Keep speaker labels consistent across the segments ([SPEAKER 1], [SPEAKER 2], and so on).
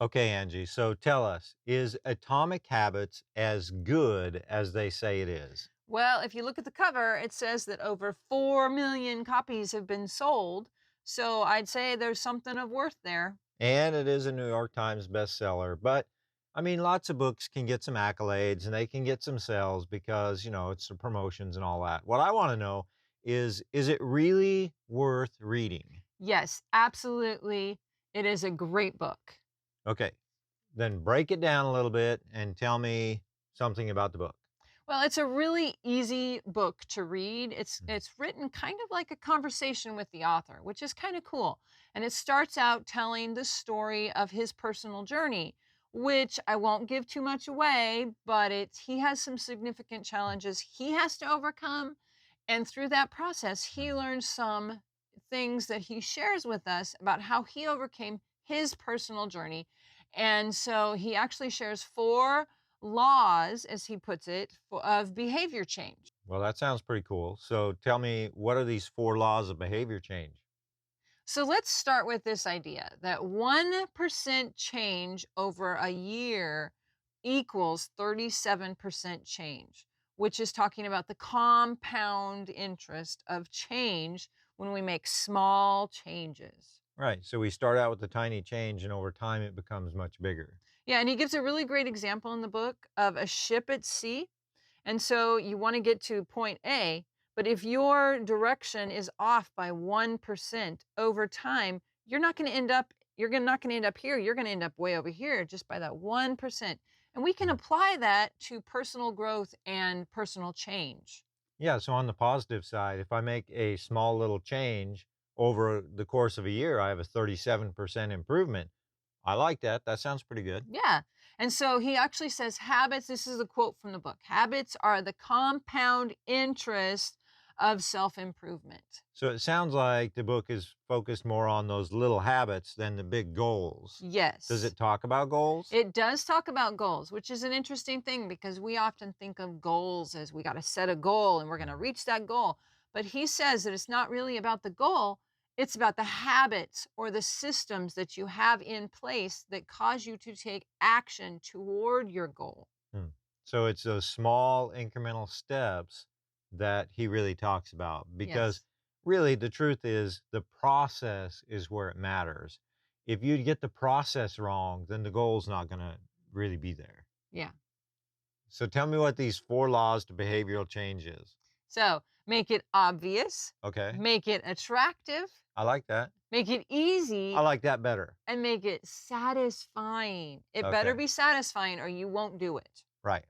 [SPEAKER 1] Okay, Angie, so tell us, is Atomic Habits as good as they say it is?
[SPEAKER 2] Well, if you look at the cover, it says that over 4 million copies have been sold. So I'd say there's something of worth there.
[SPEAKER 1] And it is a New York Times bestseller, but I mean, lots of books can get some accolades and they can get some sales because, it's the promotions and all that. What I want to know is it really worth reading?
[SPEAKER 2] Yes, absolutely. It is a great book.
[SPEAKER 1] Okay, then break it down a little bit and tell me something about the book.
[SPEAKER 2] Well, it's a really easy book to read. It's
[SPEAKER 1] Mhm.
[SPEAKER 2] it's written kind of like a conversation with the author, which is kind of cool. And it starts out telling the story of his personal journey, which I won't give too much away, but he has some significant challenges he has to overcome, and through that process, he learns some things that he shares with us about how he overcame his personal journey. And so he actually shares four laws, as he puts it, of behavior change.
[SPEAKER 1] Well, that sounds pretty cool. So tell me, what are these four laws of behavior change?
[SPEAKER 2] So let's start with this idea that 1% change over a year equals 37% change, which is talking about the compound interest of change when we make small changes.
[SPEAKER 1] Right. So we start out with a tiny change and over time it becomes much bigger.
[SPEAKER 2] Yeah, and he gives a really great example in the book of a ship at sea. And so you want to get to point A, but if your direction is off by 1% over time, not going to end up here. You're going to end up way over here just by that 1%. And we can
[SPEAKER 1] Mm.
[SPEAKER 2] apply that to personal growth and personal change.
[SPEAKER 1] Yeah. So on the positive side, if I make a small little change over the course of a year, I have a 37% improvement. I like that. That sounds pretty good.
[SPEAKER 2] Yeah. And so he actually says habits, this is a quote from the book, habits are the compound interest of self improvement.
[SPEAKER 1] So it sounds like the book is focused more on those little habits than the big goals. Does
[SPEAKER 2] Yes.
[SPEAKER 1] it talk about goals?
[SPEAKER 2] It does talk about goals, which is an interesting thing because we often think of goals as we got to set a goal and we're going to reach that goal. But he says that it's not really about the goal, it's about the habits or the systems that you have in place that cause you to take action toward your goal.
[SPEAKER 1] Hmm. So it's those small incremental steps that he really talks about because
[SPEAKER 2] Yes.
[SPEAKER 1] really the truth is the process is where it matters. If you get the process wrong, then the goal's not going to really be there.
[SPEAKER 2] Yeah.
[SPEAKER 1] So tell me what these four laws to behavioral change is.
[SPEAKER 2] So make it obvious,
[SPEAKER 1] Okay.
[SPEAKER 2] make it attractive,
[SPEAKER 1] I like that.
[SPEAKER 2] make it
[SPEAKER 1] I
[SPEAKER 2] easy,
[SPEAKER 1] like that better.
[SPEAKER 2] and make it satisfying. It better
[SPEAKER 1] Okay.
[SPEAKER 2] be satisfying or you won't do it.
[SPEAKER 1] Right.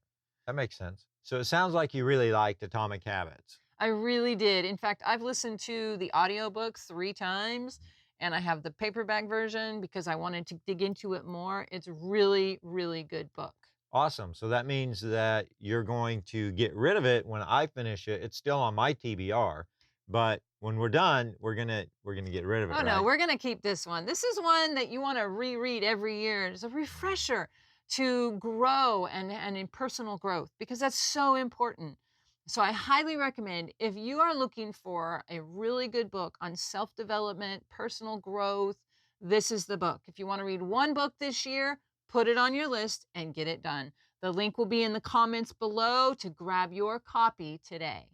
[SPEAKER 1] That makes sense. So it sounds like you really liked Atomic Habits.
[SPEAKER 2] I really did. In fact, I've listened to the audiobook 3 times and I have the paperback version because I wanted to dig into it more. It's really, really good book.
[SPEAKER 1] Awesome. So that means that you're going to get rid of it when I finish it. It's still on my TBR, but when we're done, we're gonna get rid of it,
[SPEAKER 2] Oh no,
[SPEAKER 1] right?
[SPEAKER 2] we're going to keep this one. This is one that you want to reread every year. It's a refresher to grow and in personal growth because that's so important. So I highly recommend if you are looking for a really good book on self-development, personal growth, this is the book. If you want to read one book this year, put it on your list and get it done. The link will be in the comments below to grab your copy today.